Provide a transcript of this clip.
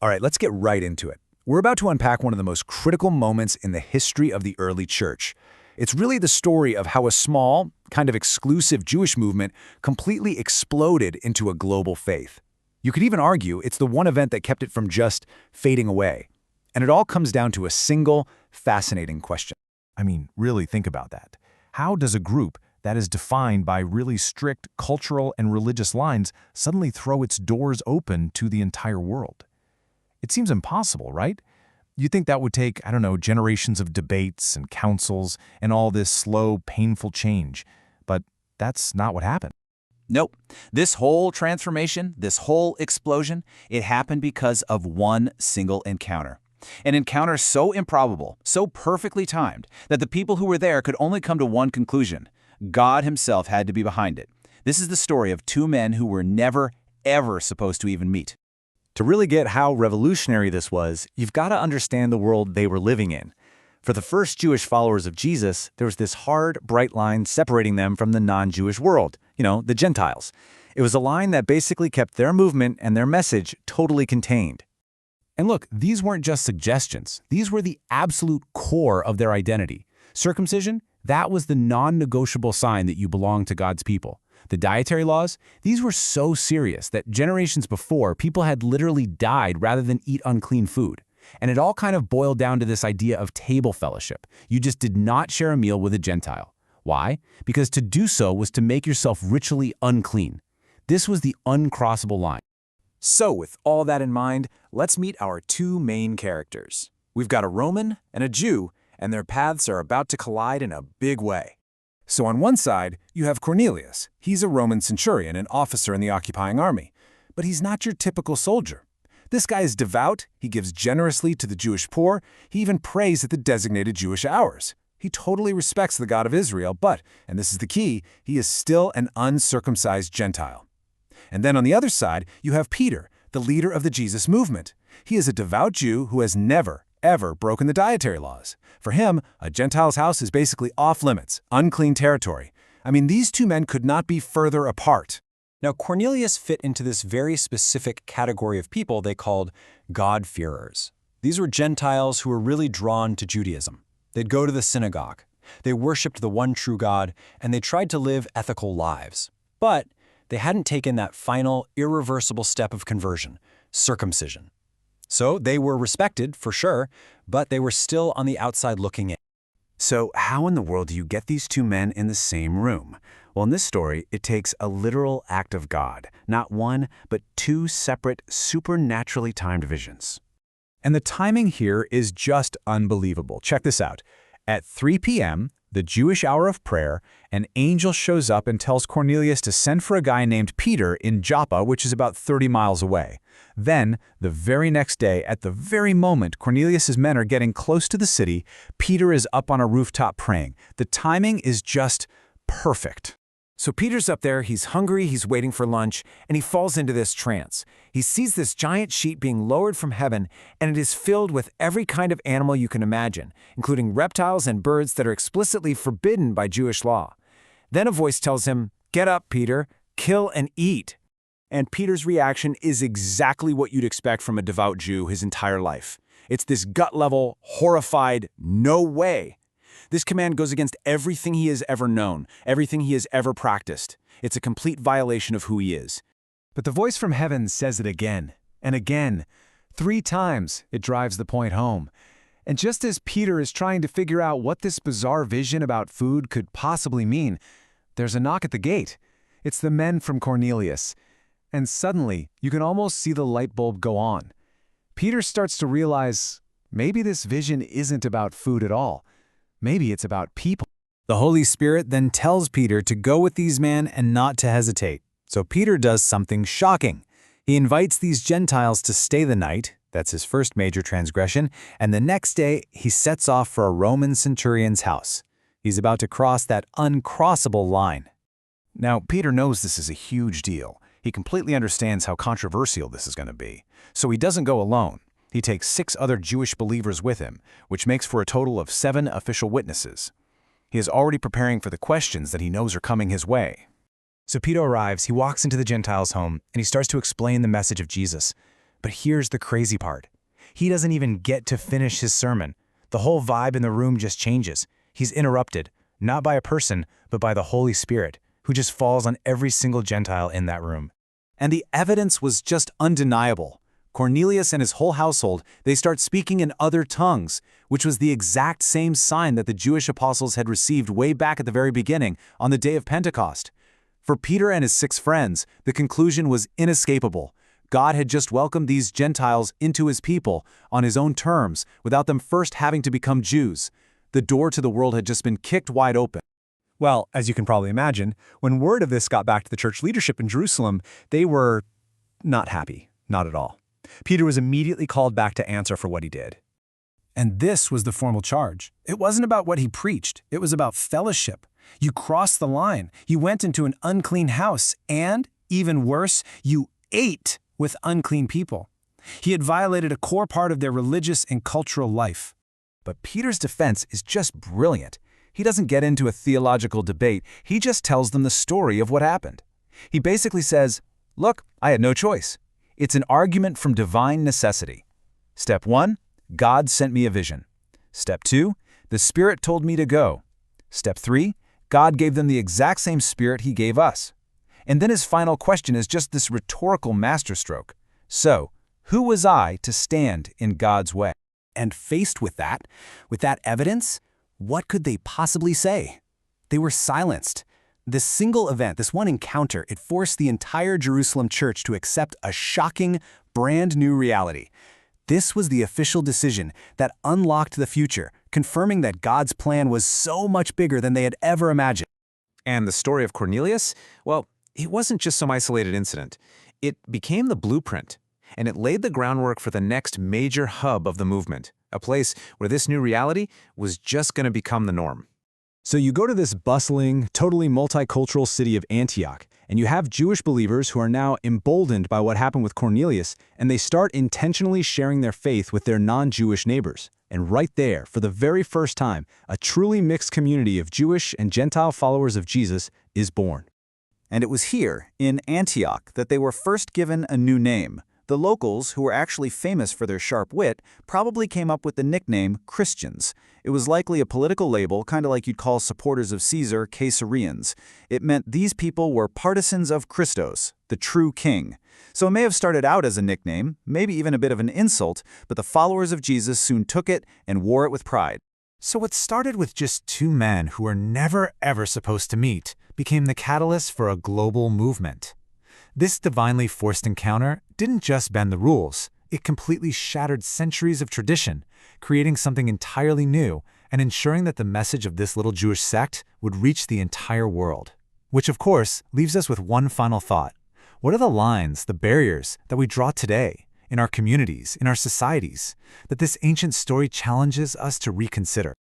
All right, let's get right into it. We're about to unpack one of the most critical moments in the history of the early church. It's really the story of how a small, kind of exclusive Jewish movement completely exploded into a global faith. You could even argue it's the one event that kept it from just fading away. And it all comes down to a single, fascinating question. I mean, really think about that. How does a group that is defined by really strict cultural and religious lines suddenly throw its doors open to the entire world? It seems impossible, right? You'd think that would take, I don't know, generations of debates and councils and all this slow, painful change. But that's not what happened. Nope. This whole transformation, this whole explosion, it happened because of one single encounter. An encounter so improbable, so perfectly timed, that the people who were there could only come to one conclusion. God himself had to be behind it. This is the story of two men who were never, ever supposed to even meet. To really get how revolutionary this was, you've got to understand the world they were living in. For the first Jewish followers of Jesus, there was this hard, bright line separating them from the non-Jewish world, the Gentiles. It was a line that basically kept their movement and their message totally contained. And look, these weren't just suggestions. These were the absolute core of their identity. Circumcision, that was the non-negotiable sign that you belonged to God's people. The dietary laws, these were so serious that generations before, people had literally died rather than eat unclean food. And it all kind of boiled down to this idea of table fellowship. You just did not share a meal with a Gentile. Why? Because to do so was to make yourself ritually unclean. This was the uncrossable line. So with all that in mind, let's meet our two main characters. We've got a Roman and a Jew, and their paths are about to collide in a big way. So on one side, you have Cornelius. He's a Roman centurion, an officer in the occupying army. But he's not your typical soldier. This guy is devout, he gives generously to the Jewish poor, he even prays at the designated Jewish hours. He totally respects the God of Israel, but, and this is the key, he is still an uncircumcised Gentile. And then on the other side, you have Peter, the leader of the Jesus movement. He is a devout Jew who has never, ever broken the dietary laws. For him, a Gentile's house is basically off-limits, unclean territory. I mean, these two men could not be further apart. Now, Cornelius fit into this very specific category of people they called God-fearers. These were Gentiles who were really drawn to Judaism. They'd go to the synagogue, they worshipped the one true God, and they tried to live ethical lives. But they hadn't taken that final, irreversible step of conversion, circumcision. So they were respected, for sure, but they were still on the outside looking in. So how in the world do you get these two men in the same room? Well, in this story, it takes a literal act of God, not one, but two separate, supernaturally timed visions. And the timing here is just unbelievable. Check this out. At 3 p.m., the Jewish hour of prayer, an angel shows up and tells Cornelius to send for a guy named Peter in Joppa, which is about 30 miles away. Then, the very next day, at the very moment Cornelius' men are getting close to the city, Peter is up on a rooftop praying. The timing is just perfect. So Peter's up there, he's hungry, he's waiting for lunch, and he falls into this trance. He sees this giant sheet being lowered from heaven, and it is filled with every kind of animal you can imagine, including reptiles and birds that are explicitly forbidden by Jewish law. Then a voice tells him, "Get up, Peter, kill and eat." And Peter's reaction is exactly what you'd expect from a devout Jew his entire life. It's this gut-level, horrified, "No way." This command goes against everything he has ever known, everything he has ever practiced. It's a complete violation of who he is. But the voice from heaven says it again and again. 3 times it drives the point home. And just as Peter is trying to figure out what this bizarre vision about food could possibly mean, there's a knock at the gate. It's the men from Cornelius. And suddenly, you can almost see the light bulb go on. Peter starts to realize maybe this vision isn't about food at all. Maybe it's about people. The Holy Spirit then tells Peter to go with these men and not to hesitate. So Peter does something shocking. He invites these Gentiles to stay the night. That's his first major transgression. And the next day, he sets off for a Roman centurion's house. He's about to cross that uncrossable line. Now, Peter knows this is a huge deal. He completely understands how controversial this is going to be. So he doesn't go alone. He takes 6 other Jewish believers with him, which makes for a total of 7 official witnesses. He is already preparing for the questions that he knows are coming his way. So Peter arrives, he walks into the Gentiles' home, and he starts to explain the message of Jesus. But here's the crazy part. He doesn't even get to finish his sermon. The whole vibe in the room just changes. He's interrupted, not by a person, but by the Holy Spirit, who just falls on every single Gentile in that room. And the evidence was just undeniable. Cornelius and his whole household, they start speaking in other tongues, which was the exact same sign that the Jewish apostles had received way back at the very beginning, on the day of Pentecost. For Peter and his 6 friends, the conclusion was inescapable. God had just welcomed these Gentiles into his people on his own terms, without them first having to become Jews. The door to the world had just been kicked wide open. Well, as you can probably imagine, when word of this got back to the church leadership in Jerusalem, they were not happy, not at all. Peter was immediately called back to answer for what he did. And this was the formal charge. It wasn't about what he preached. It was about fellowship. You crossed the line. You went into an unclean house, and, even worse, you ate with unclean people. He had violated a core part of their religious and cultural life. But Peter's defense is just brilliant. He doesn't get into a theological debate, he just tells them the story of what happened. He basically says, look, I had no choice. It's an argument from divine necessity. Step 1, God sent me a vision. Step 2, the Spirit told me to go. Step 3, God gave them the exact same Spirit he gave us. And then his final question is just this rhetorical masterstroke. So, who was I to stand in God's way? And faced with that evidence, what could they possibly say? They were silenced. This single event, this one encounter, it forced the entire Jerusalem church to accept a shocking, brand new reality. This was the official decision that unlocked the future, confirming that God's plan was so much bigger than they had ever imagined. And the story of Cornelius? Well, it wasn't just some isolated incident. It became the blueprint, and it laid the groundwork for the next major hub of the movement, a place where this new reality was just going to become the norm. So you go to this bustling, totally multicultural city of Antioch, and you have Jewish believers who are now emboldened by what happened with Cornelius, and they start intentionally sharing their faith with their non-Jewish neighbors. And right there, for the very first time, a truly mixed community of Jewish and Gentile followers of Jesus is born. And it was here, in Antioch, that they were first given a new name. The locals, who were actually famous for their sharp wit, probably came up with the nickname Christians. It was likely a political label, kind of like you'd call supporters of Caesar Caesareans. It meant these people were partisans of Christos, the true king. So it may have started out as a nickname, maybe even a bit of an insult, but the followers of Jesus soon took it and wore it with pride. So what started with just 2 men who were never ever supposed to meet became the catalyst for a global movement. This divinely forced encounter didn't just bend the rules, it completely shattered centuries of tradition, creating something entirely new and ensuring that the message of this little Jewish sect would reach the entire world. Which, of course, leaves us with one final thought. What are the lines, the barriers that we draw today, in our communities, in our societies, that this ancient story challenges us to reconsider?